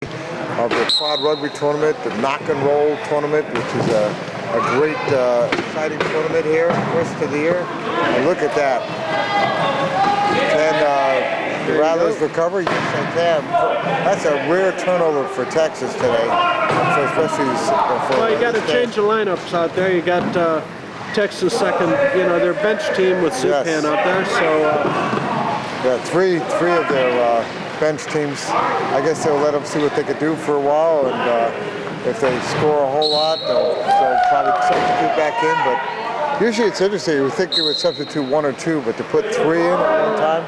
of the quad rugby tournament, the knock and roll tournament, which is a great, exciting tournament here, first of the year. And look at that. Can the Rattlers recover? Yes, they can. That's a rare turnover for Texas today, especially for. Well, you got to change the lineups out there. You got Texas second, their bench team with Zupan out there. So yeah, three of their bench teams. I guess they'll let them see what they could do for a while, and if they score a whole lot, they'll probably substitute back in. But usually it's interesting. You would think you would substitute one or two, but to put three in at one time.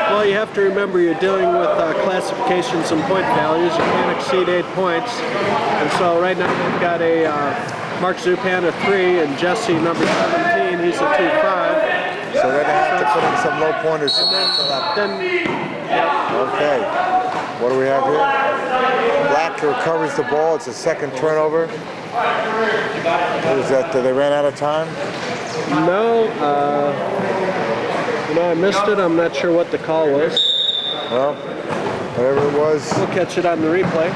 Well, you have to remember you're dealing with classifications and point values. You can't exceed 8 points, and so right now they've got a Mark Zupan a 3 and Jesse number 17. He's a 2-5. So they're gonna have to put in some low pointers. Okay, what do we have here? Black recovers the ball. It's a second turnover. What is that? They ran out of time? No. I missed it. I'm not sure what the call was. Well, whatever it was. We'll catch it on the replay.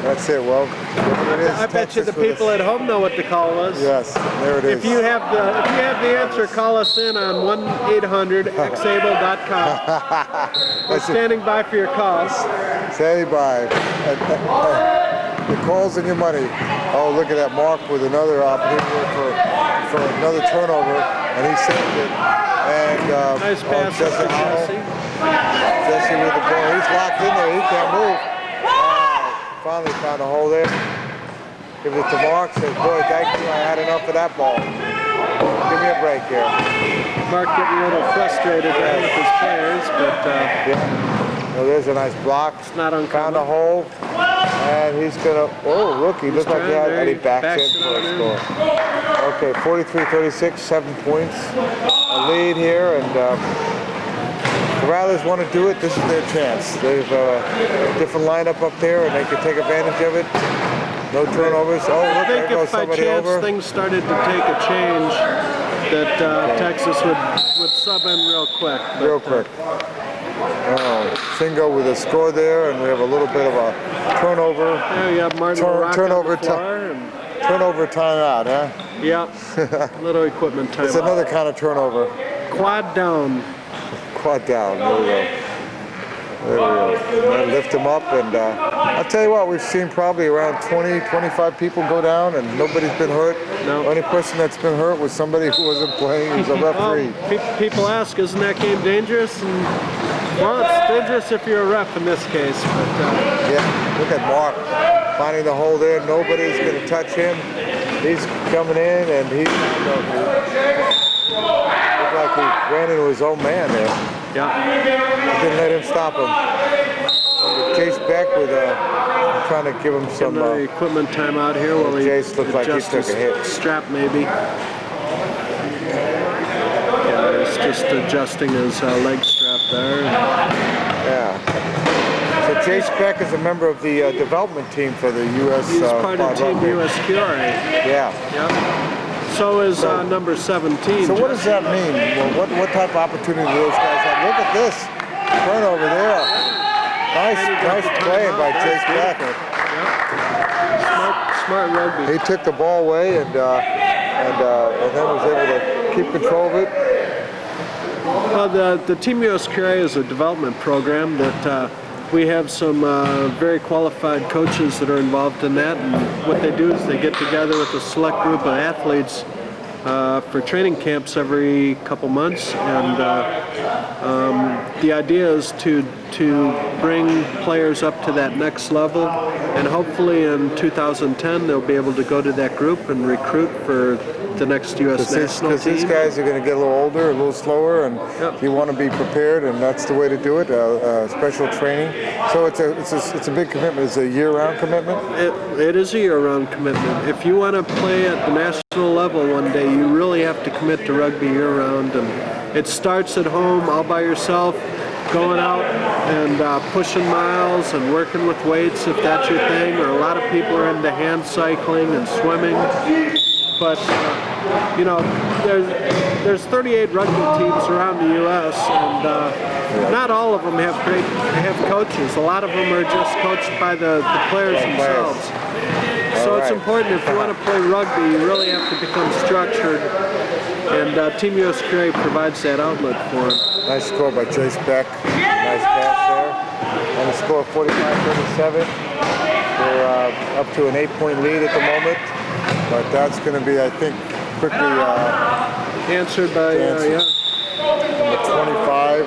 That's it. Well, it is. I bet you the people at home know what the call was. Yes, there it is. If you have the answer, call us in on 1-800-XABLE.com. We're standing by for your calls. Standing by. Your calls and your money. Oh, look at that. Mark with another opportunity for another turnover, and he saved it. And nice pass to Jesse. Jesse with the ball. He's locked in there. He can't move. Finally found a hole there. Gives it to Mark. Says, boy, thank you. I had enough of that ball. Give me a break here. Mark getting a little frustrated there with his players, but yeah. Well, there's a nice block. It's not uncommon. Found a hole. And he's going to, rookie. Looks like he had, and he backs in for a score. Okay, 43-36, 7 points. A lead here, and the Rattlers want to do it. This is their chance. They've a different lineup up there, and they can take advantage of it. No turnovers. Oh, look, I think there goes if by somebody chance over. Things started to take a change, that Texas would sub in real quick. But, real quick. Shingo with a score there, and we have a little bit of a turnover. Yeah, you have Martin turnover timeout, huh? Yeah, little equipment timeout. It's another kind of turnover. Quad down. Quad down. There we go. There we go. And lift them up, and I'll tell you what, we've seen probably around 20, 25 people go down, and nobody's been hurt. No. The only person that's been hurt was somebody who wasn't playing. He was a referee. Well, people ask, isn't that game dangerous? And, well, it's dangerous if you're a ref in this case. But, yeah, look at Mark finding the hole there. Nobody's going to touch him. He's coming in, and he looked like he ran into his own man there. Yeah. Didn't let him stop him. Chase Beck with trying to give him some equipment timeout here. Well, Chase looked like he took a hit. Strap maybe. Yeah, he's just adjusting his leg strap there. Yeah. So Chase Beck is a member of the development team for the U.S. He's part of Team rugby. USQRA. Yeah. Yeah. So is number 17. So what does that mean? Well, what type of opportunity do those guys have? Look at this turnover there. Nice playing by Chase Beck. Yep. Smart rugby. He took the ball away and then was able to keep control of it. Well, the Team USQRA is a development program that we have some very qualified coaches that are involved in that, and what they do is they get together with a select group of athletes for training camps every couple months, and the idea is to bring players up to that next level, and hopefully in 2010 they'll be able to go to that group and recruit for the next U.S. national team. Because these guys are going to get a little older, a little slower, and you want to be prepared, and that's the way to do it. Special training. So it's a big commitment. It's a year-round commitment. It is a year-round commitment. If you want to play at the national level one day, you really have to commit to rugby year-round, and it starts at home, all by yourself, going out and pushing miles and working with weights if that's your thing, or a lot of people are into hand cycling and swimming. But there's 38 rugby teams around the U.S. and Not all of them have coaches. A lot of them are just coached by the players themselves. So it's important, if you want to play rugby, you really have to become structured. And Team USQA provides that outlet for them. Nice score by Jace Beck. Nice pass there. And the score 45-37. We're up to an 8-point lead at the moment. But that's going to be, I think, quickly answered by number 25,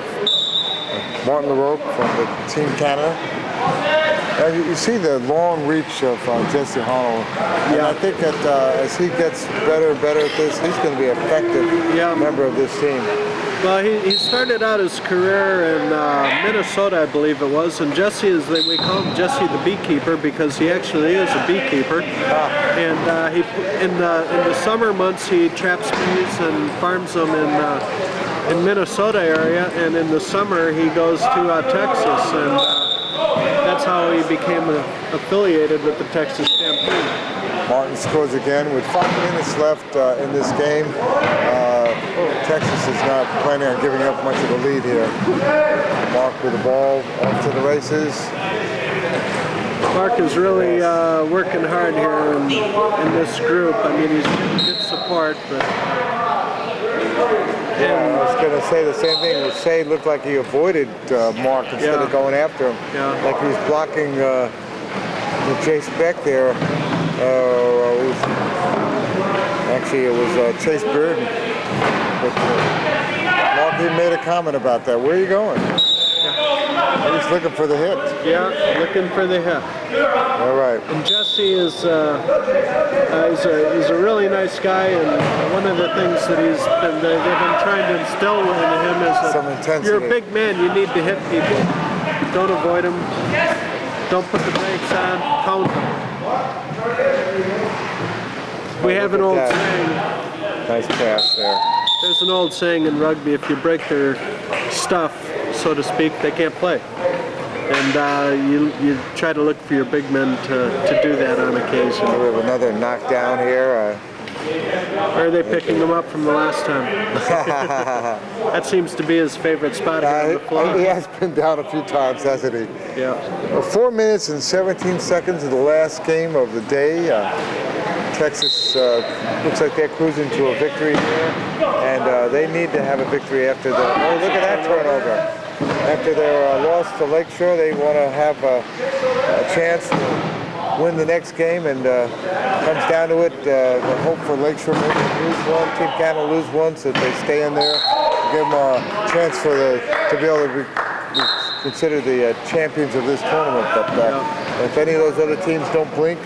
Martin LaRoque from the Team Canada. You see the long reach of Jesse Hono. And I think that as he gets better and better at this, he's going to be an effective member of this team. Well, he started out his career in Minnesota, I believe it was, and Jesse we call him Jesse the beekeeper because he actually is a beekeeper. And he in the summer months he traps bees and farms them in Minnesota area, and in the summer he goes to Texas, and that's how he became affiliated with the Texas Stampede. Martin scores again with 5 minutes left in this game. Texas is not planning on giving up much of a lead here. Mark with the ball off to the races. Mark is really working hard here in this group. I mean, he's getting good support, but... I was going to say the same thing. Say looked like he avoided Mark instead of going after him. Like he was blocking Chase Beck there. Actually, it was Chase Bearden. But Mark made a comment about that. Where are you going? He's looking for the hit. Yeah, looking for the hit. All right. And Jesse is a really nice guy, and one of the things that they've been trying to instill in him is that you're a big man, you need to hit people. Don't avoid them. Don't put the brakes on. Count them. We have an old saying. Nice pass there. There's an old saying in rugby: if you break their stuff, so to speak, they can't play. And you try to look for your big men to do that on occasion. We have another knockdown here. Or are they picking them up from the last time? That seems to be his favorite spot here on the floor. He has been down a few times, hasn't he? Yeah. 4 minutes and 17 seconds of the last game of the day. Texas looks like they're cruising to a victory here, and they need to have a victory after the. Oh, look at that turnover! After their loss to Lakeshore, they want to have a chance to win the next game, and comes down to it. The hope for Lakeshore maybe lose one, Team Canada lose one, so they stay in there, give them a chance for to be able to be considered the champions of this tournament. But if any of those other teams don't blink,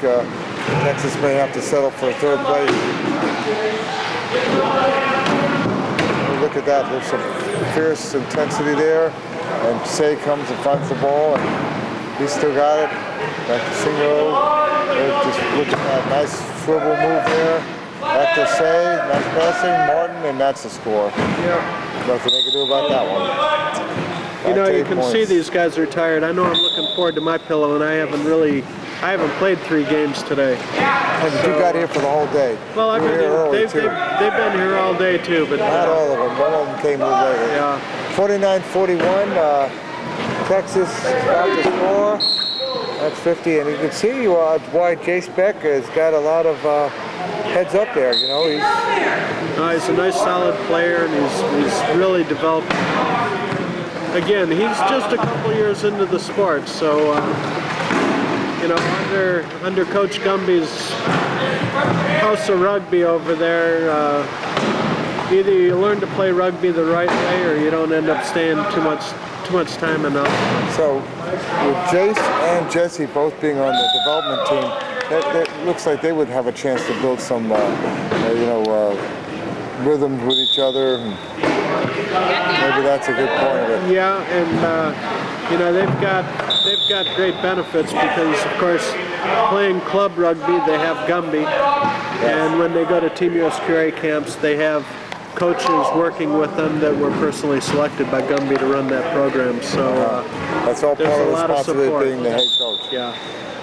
Texas may have to settle for third place. Look at that, there's some fierce intensity there, and Say comes and finds the ball, and he's still got it. Back to Singo, just look at that nice swivel move there. Back to Say, nice passing, Martin, and that's the score. Nothing they can do about that one. You know, you can see these guys are tired. I know I'm looking forward to my pillow, and I haven't played 3 games today. And you got here for the whole day. Well, I've been here. They've been here all day too, but not all of them. One of them came a little later. Yeah. 49-41. Texas got the score. That's 50, and you can see why Jace Beck has got a lot of heads up there. You know, he's a nice, solid player, and he's really developed. Again, he's just a couple years into the sport, so you know, under Coach Gumby's House of Rugby over there, either you learn to play rugby the right way, or you don't end up staying too much time enough. So, with Jace and Jesse both being on the development team, that looks like they would have a chance to build some, rhythms with each other. Maybe that's a good point of it. Yeah, and you know, they've got great benefits because, of course, playing club rugby, they have Gumby, and when they go to Team USQA camps, they have coaches working with them that were personally selected by Gumby to run that program. So that's all part of the responsibility of being the head coach. Yeah.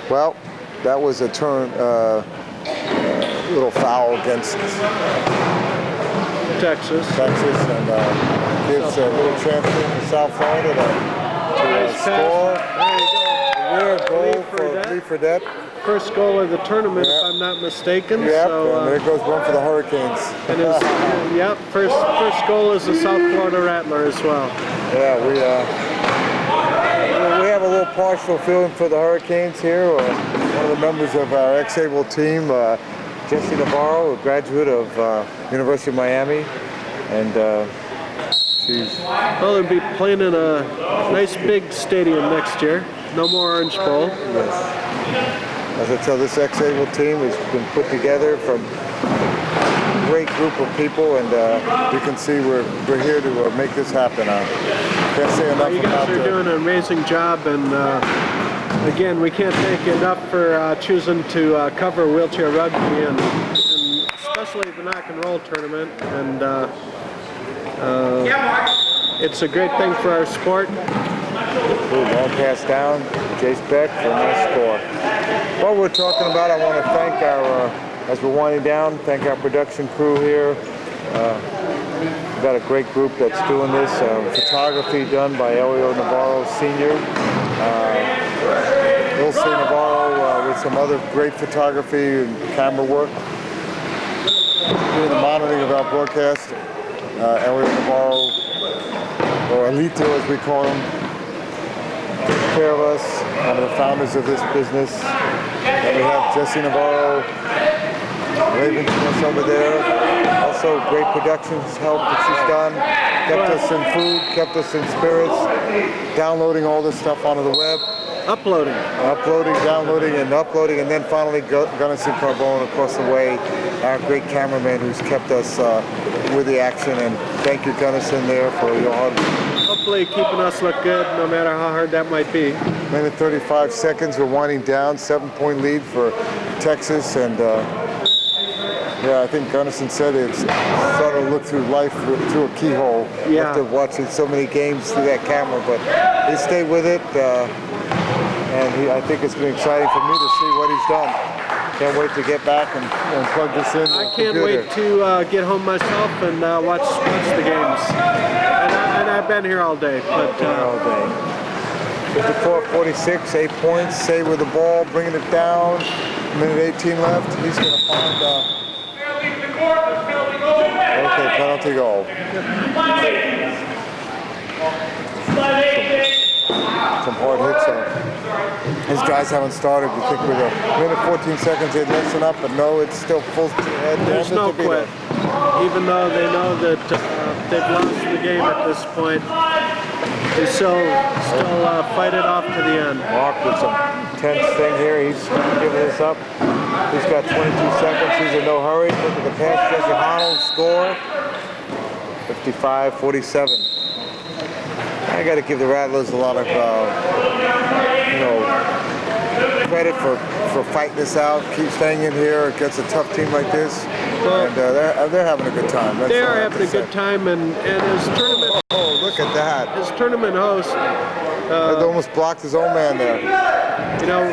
Well, that was a turn, little foul against Texas. And gives a little chance for South Florida to score. There you go. A rare goal for Lee Fredette. First goal of the tournament, if I'm not mistaken. Yep, so, and there goes one for the Hurricanes. And his, first goal is a South Florida Rattler as well. Yeah, we have a little partial feeling for the Hurricanes here. One of the members of our ex-Able team, Jesse Navarro, a graduate of University of Miami, and well, they'll be playing in a nice big stadium next year. No more Orange Bowl. Yes. As I tell, this ex-Able team has been put together from a great group of people, and you can see we're here to make this happen. Can't say enough you guys are doing an amazing job, and again, we can't thank you enough for choosing to cover wheelchair rugby, and especially the knock and roll tournament. And it's a great thing for our sport. Long pass down, Jace Beck for a nice score. While we're talking about, I want to thank our, as we're winding down, thank our production crew here. We've got a great group that's doing this. Photography done by Elio Navarro Sr. Ilse Navarro with some other great photography and camera work. Doing the monitoring of our broadcast. Elio Navarro, or Alito as we call him, taking care of us, one of the founders of this business. And we have Jesse Navarro, waving to us over there. Also, great productions help that she's done. Kept us in food, kept us in spirits, downloading all this stuff onto the web. Uploading, downloading, and then finally Gunnison Carbone across the way, our great cameraman who's kept us with the action. And thank you, Gunnison, there for your hard work. Hopefully keeping us look good, no matter how hard that might be. Minute 35 seconds, we're winding down, 7-point lead for Texas, and yeah, I think Gunnison said it's sort of look through life through a keyhole after watching so many games through that camera, but he stayed with it, and I think it's been exciting for me to see what he's done. Can't wait to get back and plug this in. I can't wait to get home myself and watch the games. And I've been here all day. But all day. 54-46, 8 points. Say with the ball, bringing it down. Minute 18 left. He's going to find. Okay, penalty goal. Some hard hits. His guys haven't started. You think with a minute 14 seconds they'd listen up, but no, it's still full. There's no quit. Even though they know that they've lost the game at this point, they still fight it off to the end. Mark with some tense thing here. He's giving this up. He's got 22 seconds. He's in no hurry. Look at the pass. Jesse Honnold score. 55-47. I got to give the Rattlers a lot of, credit for fighting this out, keep staying in here against a tough team like this. Well, and they're having a good time. They are having a good time, and his tournament. Oh, look at that! His tournament host. He almost blocked his own man there. You know,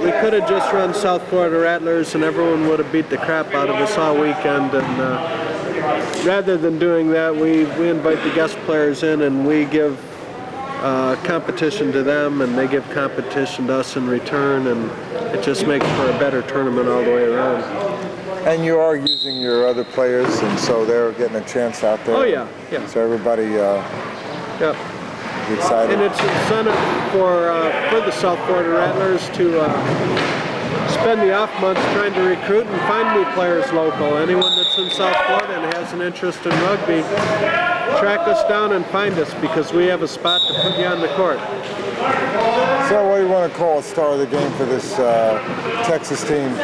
we could have just run South Florida Rattlers, and everyone would have beat the crap out of us all weekend. And rather than doing that, we invite the guest players in, and we give competition to them, and they give competition to us in return, and it just makes for a better tournament all the way around. And you are using your other players, and so they're getting a chance out there. Oh yeah. So everybody, excited. And it's incentive for the South Florida Rattlers to spend the off months trying to recruit and find new players local. Anyone that's in South Florida and has an interest in rugby, track us down and find us, because we have a spot to put you on the court. So what do you want to call a star of the game for this Texas team?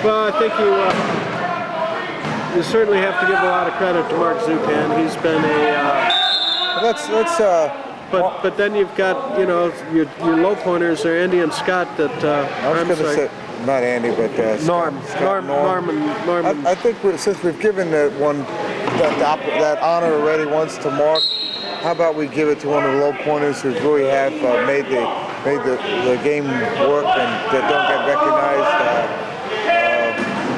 Well, I think you certainly have to give a lot of credit to Mark Zupan. He's been But then you've got, your low pointers are Andy and Scott that not Andy, but Norm. I think since we've given that honor already once to Mark, how about we give it to one of the low pointers who really have made the game work and that don't get recognized.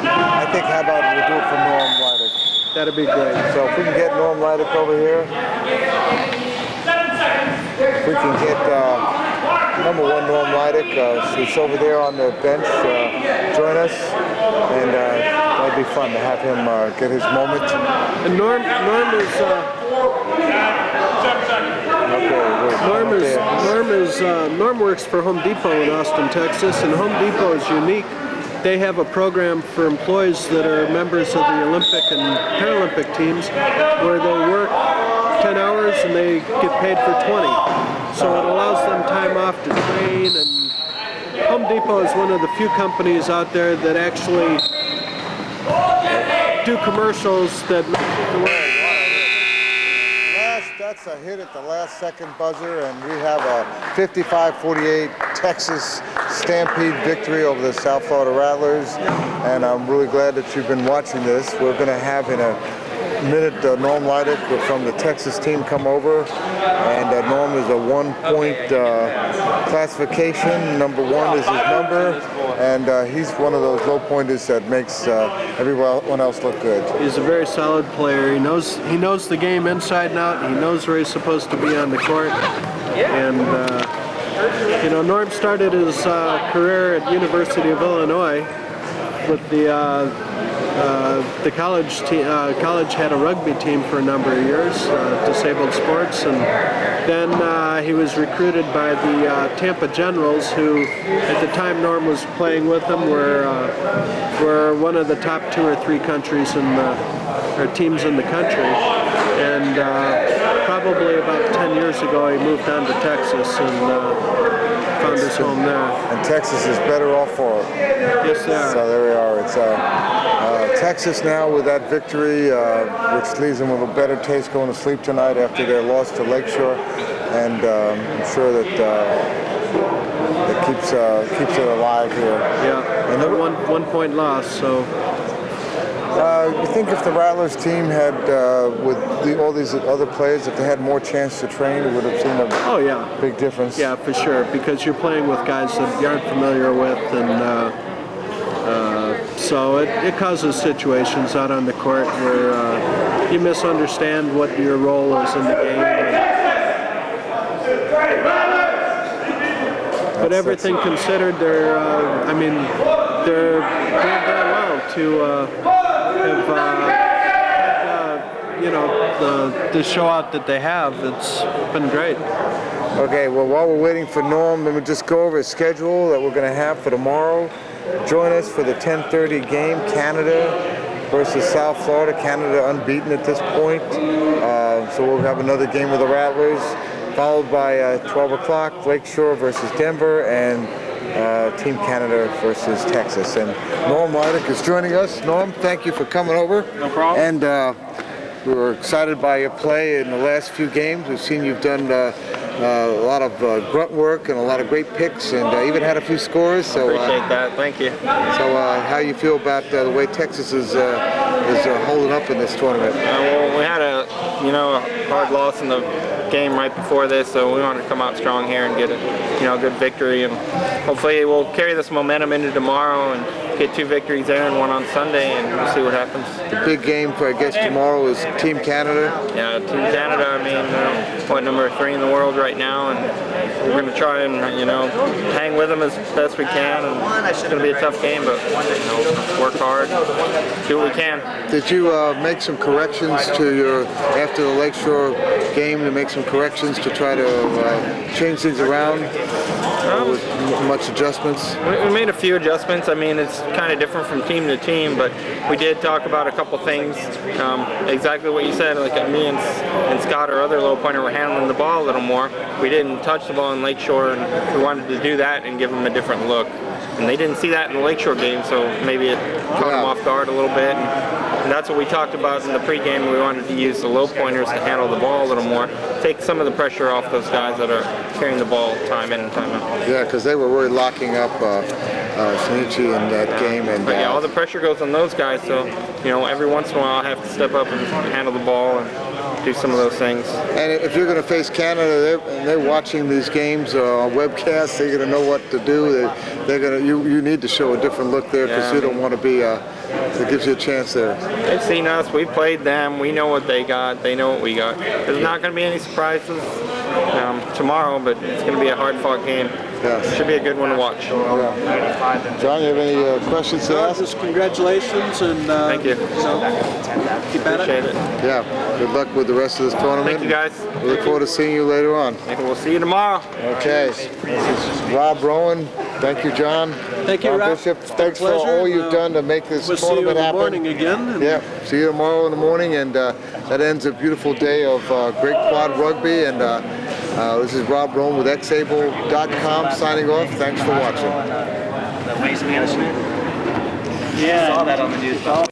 I think how about we do it for Norm Leidick. That'd be great. So if we can get Norm Leidick over here, if we can get number 1 Norm Leidick, he's over there on the bench, join us, and that'd be fun to have him get his moment. And Norm works for Home Depot in Austin, Texas, and Home Depot is unique. They have a program for employees that are members of the Olympic and Paralympic teams where they work 10 hours and they get paid for 20. So it allows them time off to train, and Home Depot is one of the few companies out there that actually do commercials that make the world. That's a hit at the last second buzzer, and we have a 55-48 Texas Stampede victory over the South Florida Rattlers, and I'm really glad that you've been watching this. We're going to have in a minute Norm Leidick from the Texas team come over, and Norm is a 1-point classification. Number 1 is his number, and he's one of those low pointers that makes everyone else look good. He's a very solid player. He knows the game inside and out. He knows where he's supposed to be on the court, and you know, Norm started his career at University of Illinois with the college team. College had a rugby team for a number of years, disabled sports, and then he was recruited by the Tampa Generals, who at the time Norm was playing with them were one of the top 2 or 3 countries or teams in the country, and probably about 10 years ago he moved on to Texas and found his home there. And Texas is better off for it. Yes, they are. So there we are. It's Texas now with that victory, which leaves them with a better taste going to sleep tonight after their loss to Lakeshore, and I'm sure that it keeps it alive here. Yeah, and a 1-point loss. So. You think if the Rattlers team had, with all these other players, if they had more chance to train, it would have seen a big difference? Yeah, for sure, because you're playing with guys that you aren't familiar with, and so it causes situations out on the court where you misunderstand what your role is in the game. But everything considered, they're doing very well to have the show out that they have. It's been great. Okay, well, while we're waiting for Norm, let me just go over his schedule that we're going to have for tomorrow. Join us for the 10:30 game, Canada versus South Florida. Canada unbeaten at this point. So we'll have another game with the Rattlers, followed by 12 o'clock, Lakeshore versus Denver, and Team Canada versus Texas. And Norm Leidick is joining us. Norm, thank you for coming over. No problem. And we were excited by your play in the last few games. We've seen you've done a lot of grunt work and a lot of great picks, and even had a few scores. So appreciate that. Thank you. So how you feel about the way Texas is holding up in this tournament? Well, we had a hard loss in the game right before this, so we wanted to come out strong here and get a good victory, and hopefully we'll carry this momentum into tomorrow and get 2 victories there and 1 on Sunday, and we'll see what happens. The big game for, I guess, tomorrow is Team Canada. Yeah, Team Canada, number 3 in the world right now, and we're going to try and hang with them as best we can, and it's going to be a tough game, but work hard, do what we can. Did you make some corrections to after the Lakeshore game, to make some corrections to try to change things around? With much adjustments? We made a few adjustments. It's kind of different from team to team, but we did talk about a couple things. Exactly what you said, like me and Scott, our other low pointer, were handling the ball a little more. We didn't touch the ball in Lakeshore, and we wanted to do that and give them a different look. And they didn't see that in the Lakeshore game, so maybe it caught them off guard a little bit. And that's what we talked about in the pregame. We wanted to use the low pointers to handle the ball a little more, take some of the pressure off those guys that are carrying the ball time in and time out. Yeah, because they were really locking up Shinichi in that game. And but all the pressure goes on those guys, so every once in a while I have to step up and handle the ball and do some of those things. And if you're going to face Canada, they're watching these games on Webcast. They're going to know what to do. They're going to. You need to show a different look there because you don't want to be. It gives you a chance there. They've seen us. We played them. We know what they got. They know what we got. There's not going to be any surprises tomorrow, but it's going to be a hard-fought game. Yes. Should be a good one to watch. Yeah. John, you have any questions to ask? Just congratulations and Thank you. Keep at Appreciate it. Yeah. Good luck with the rest of this tournament. Thank you, guys. We look forward to seeing you later on. And we'll see you tomorrow. Okay. This is Rob Rowan. Thank you, John. Thank you, Rob. Bishop. Thanks for all you've done to make this We'll see you in tournament the happen. morning again. Yeah. See you tomorrow in the morning, and that ends a beautiful day of great quad rugby. And this is Rob Rowan with xable.com signing off. Thanks for watching. The waste management? Yeah. I saw that on the news.